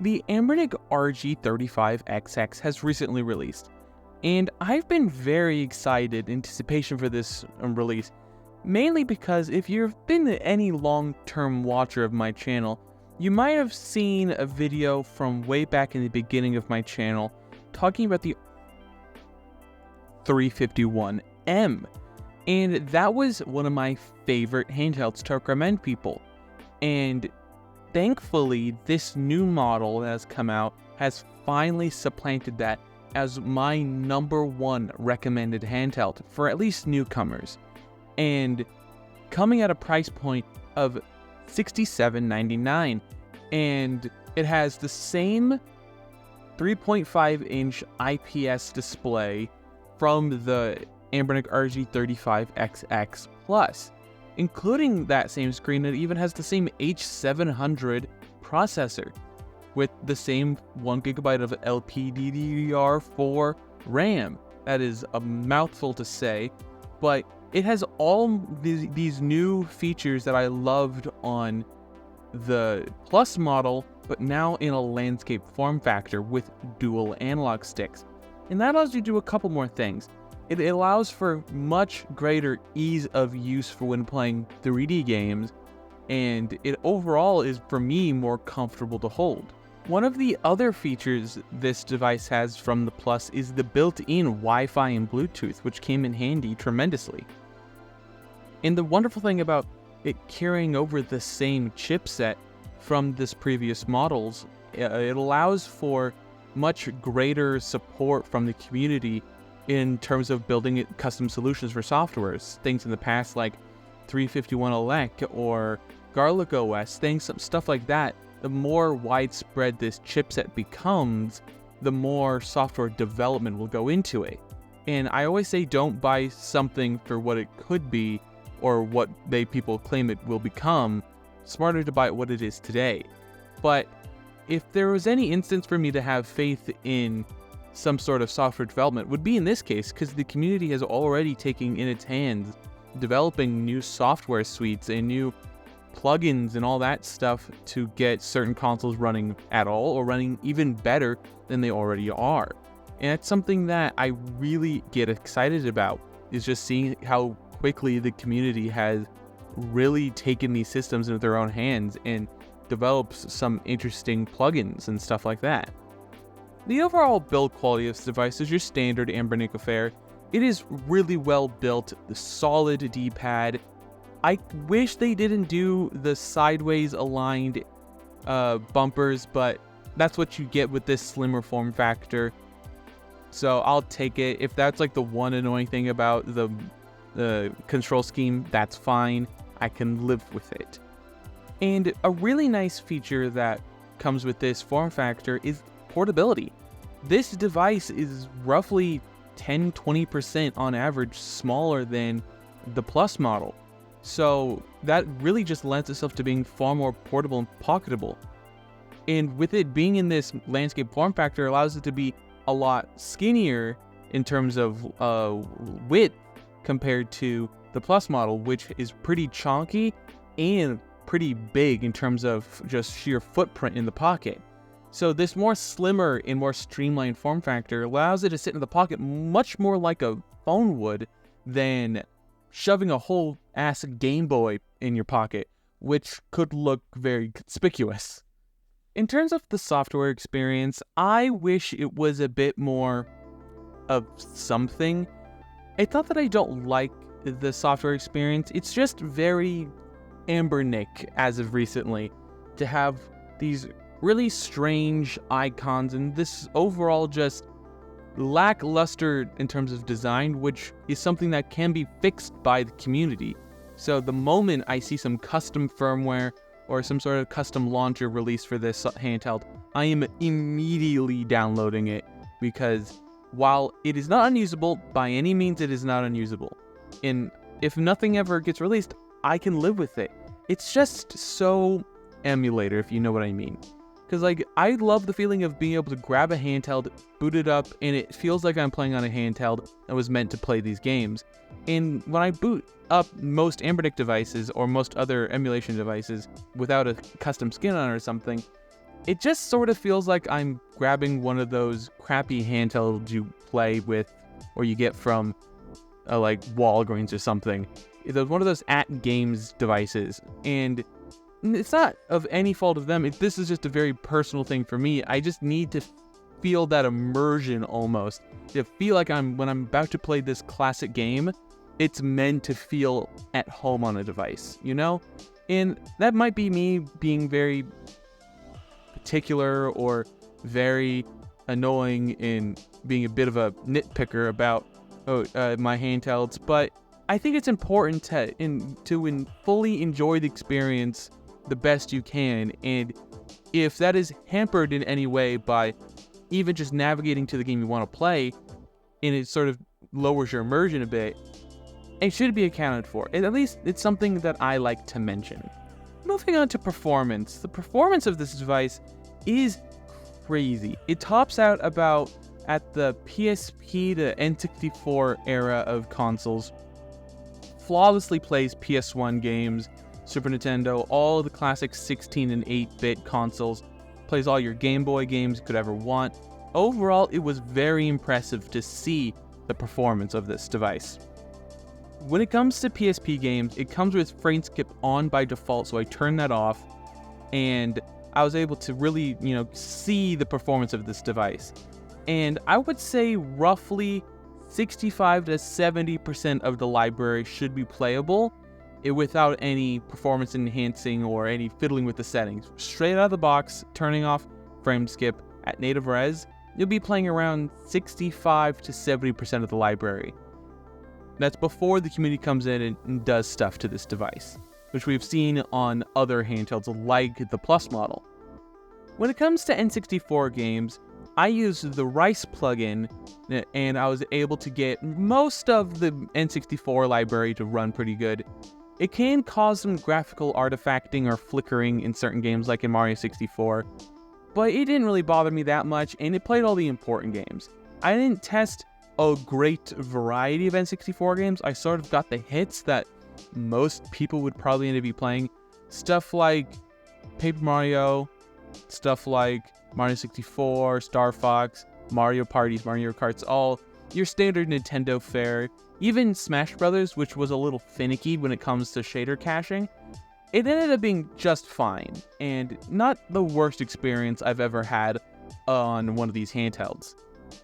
The Anbernic RG35XX-H has recently released, and I've been very excited in anticipation for this release, mainly because if you've been any long-term watcher of my channel, you might have seen a video from way back in the beginning of my channel talking about the 351M, and that was one of my favorite handhelds to recommend people. And thankfully, this new model that has come out has finally supplanted that as my #1 recommended handheld for at least newcomers, and coming at a price point of $67.99, and it has the same 3.5-inch IPS display from the Anbernic RG35XX Plus. Including that same screen, it even has the same H700 processor with the same 1GB of LPDDR4 RAM. That is a mouthful to say, but it has all these new features that I loved on the Plus model, but now in a landscape form factor with dual analog sticks. And that allows you to do a couple more things. It allows for much greater ease of use for when playing 3D games, and it overall is, for me, more comfortable to hold. One of the other features this device has from the Plus is the built-in Wi-Fi and Bluetooth, which came in handy tremendously. And the wonderful thing about it carrying over the same chipset from this previous models, it allows for much greater support from the community in terms of building custom solutions for softwares. Things in the past like 351elec or Garlic OS, stuff like that. The more widespread this chipset becomes, the more software development will go into it. And I always say don't buy something for what it could be or what people claim it will become. Smarter to buy what it is today. But if there was any instance for me to have faith in some sort of software development, would be in this case, because the community has already taken in its hands developing new software suites and new plugins and all that stuff to get certain consoles running at all or running even better than they already are. And that's something that I really get excited about, is just seeing how quickly the community has really taken these systems into their own hands and develops some interesting plugins and stuff like that. The overall build quality of this device is your standard Anbernic affair. It is really well built, the solid D-pad. I wish they didn't do the sideways aligned bumpers, but that's what you get with this slimmer form factor. So I'll take it. If that's like the one annoying thing about the control scheme, that's fine. I can live with it. And a really nice feature that comes with this form factor is portability. This device is roughly 10-20% on average smaller than the Plus model. So that really just lends itself to being far more portable and pocketable. And with it being in this landscape form factor, allows it to be a lot skinnier in terms of width compared to the Plus model, which is pretty chonky and pretty big in terms of just sheer footprint in the pocket. So this more slimmer and more streamlined form factor allows it to sit in the pocket much more like a phone would than shoving a whole ass Game Boy in your pocket, which could look very conspicuous. In terms of the software experience, I wish it was a bit more of something. It's not that I don't like the software experience, it's just very Anbernic as of recently to have these really strange icons and this overall just lackluster in terms of design, which is something that can be fixed by the community. So the moment I see some custom firmware or some sort of custom launcher released for this handheld, I am immediately downloading it, because while it is not unusable, by any means it is not unusable. And if nothing ever gets released, I can live with it. It's just so emulator, if you know what I mean. Because like, I love the feeling of being able to grab a handheld, boot it up, and it feels like I'm playing on a handheld that was meant to play these games. And when I boot up most Anbernic devices or most other emulation devices without a custom skin on or something, it just sort of feels like I'm grabbing one of those crappy handhelds you play with or you get from like Walgreens or something. It's one of those at games devices, and it's not of any fault of them. This is just a very personal thing for me. I just need to feel that immersion almost. To feel like when I'm about to play this classic game, it's meant to feel at home on a device, you know? And that might be me being very particular or very annoying and being a bit of a nitpicker about my handhelds, but I think it's important to fully enjoy the experience the best you can, and if that is hampered in any way by even just navigating to the game you want to play, and it sort of lowers your immersion a bit, it should be accounted for. And at least it's something that I like to mention. Moving on to performance. The performance of this device is crazy. It tops out about at the PSP to N64 era of consoles. Flawlessly plays PS1 games, Super Nintendo, all the classic 16 and 8-bit consoles. Plays all your Game Boy games you could ever want. Overall, it was very impressive to see the performance of this device. When it comes to PSP games, it comes with frame skip on by default, so I turned that off, and I was able to really, see the performance of this device. And I would say roughly 65 to 70% of the library should be playable without any performance enhancing or any fiddling with the settings. Straight out of the box, turning off frame skip at native res, you'll be playing around 65 to 70% of the library. That's before the community comes in and does stuff to this device, which we've seen on other handhelds like the Plus model. When it comes to N64 games, I used the Rice plugin, and I was able to get most of the N64 library to run pretty good. It can cause some graphical artifacting or flickering in certain games like in Mario 64, but it didn't really bother me that much, and it played all the important games. I didn't test a great variety of N64 games. I sort of got the hits that most people would probably end up be playing. Stuff like Paper Mario, stuff like Mario 64, Star Fox, Mario Parties, Mario Karts, all your standard Nintendo fare. Even Smash Brothers, which was a little finicky when it comes to shader caching, it ended up being just fine, and not the worst experience I've ever had on one of these handhelds.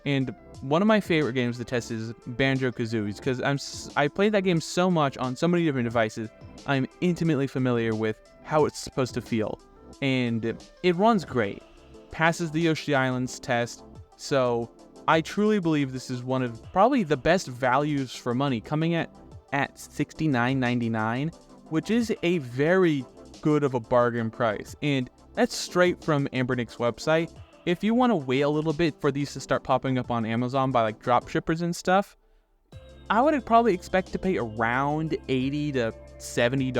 And one of my favorite games to test is Banjo-Kazooie, because I played that game so much on so many different devices, I'm intimately familiar with how it's supposed to feel. And it runs great. Passes the Yoshi Islands test, so I truly believe this is one of probably the best values for money, coming at $69.99, which is a very good of a bargain price. And that's straight from Anbernic's website. If you want to wait a little bit for these to start popping up on Amazon by like drop shippers and stuff, I would probably expect to pay around $80 to $70,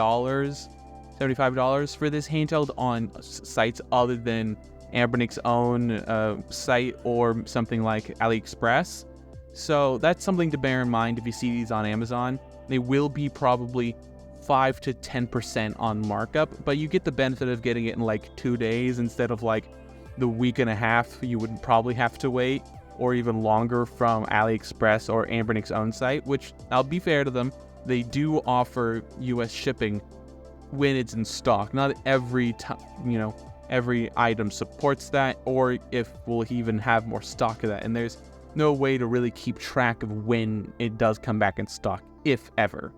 $75 for this handheld on sites other than Anbernic's own site or something like AliExpress. So that's something to bear in mind if you see these on Amazon. They will be probably 5 to 10% on markup, but you get the benefit of getting it in like 2 days instead of like the week and a half you would probably have to wait, or even longer from AliExpress or Anbernic's own site, which I'll be fair to them, they do offer US shipping when it's in stock. Not every time, every item supports that, or if we'll even have more stock of that. And there's no way to really keep track of when it does come back in stock, if ever.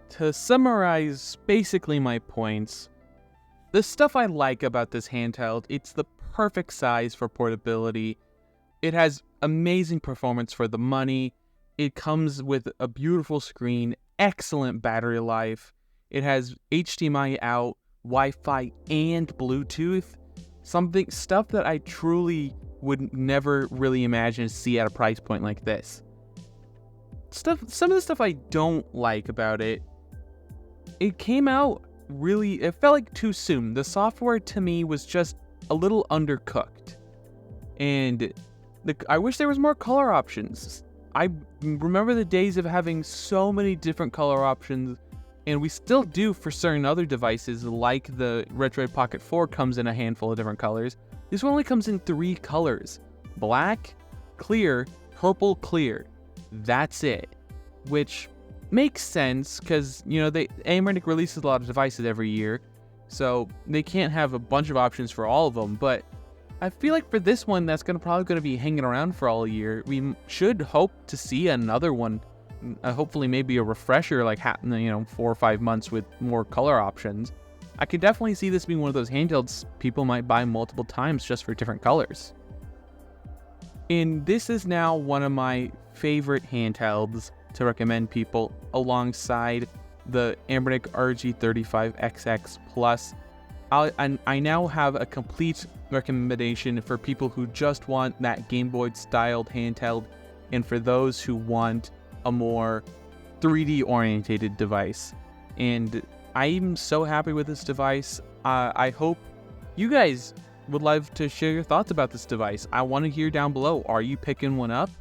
To summarize basically my points, the stuff I like about this handheld, it's the perfect size for portability. It has amazing performance for the money. It comes with a beautiful screen, excellent battery life. It has HDMI out, Wi-Fi, and Bluetooth. Stuff that I truly would never really imagine to see at a price point like this. Some of the stuff I don't like about it, it came out it felt like too soon. The software to me was just a little undercooked. And I wish there was more color options. I remember the days of having so many different color options, and we still do for certain other devices, like the Retroid Pocket 4 comes in a handful of different colors. This one only comes in 3 colors: black, clear, purple clear. That's it. Which makes sense because, Anbernic releases a lot of devices every year, so they can't have a bunch of options for all of them. But I feel like for this one, that's probably going to be hanging around for all year. We should hope to see another one. Hopefully maybe a refresher, like 4 or 5 months with more color options. I could definitely see this being one of those handhelds people might buy multiple times just for different colors. And this is now one of my favorite handhelds to recommend people, alongside the Anbernic RG35XX Plus. I now have a complete recommendation for people who just want that Game Boy styled handheld, and for those who want a more 3D oriented device. And I'm so happy with this device. I hope you guys would love to share your thoughts about this device. I want to hear down below. Are you picking one up?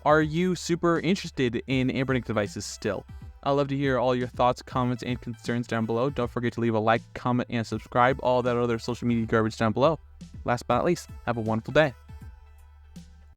Are you super interested in Anbernic devices still? I'd love to hear all your thoughts, comments, and concerns down below. Don't forget to leave a like, comment, and subscribe. All that other social media garbage down below. Last but not least, have a wonderful day.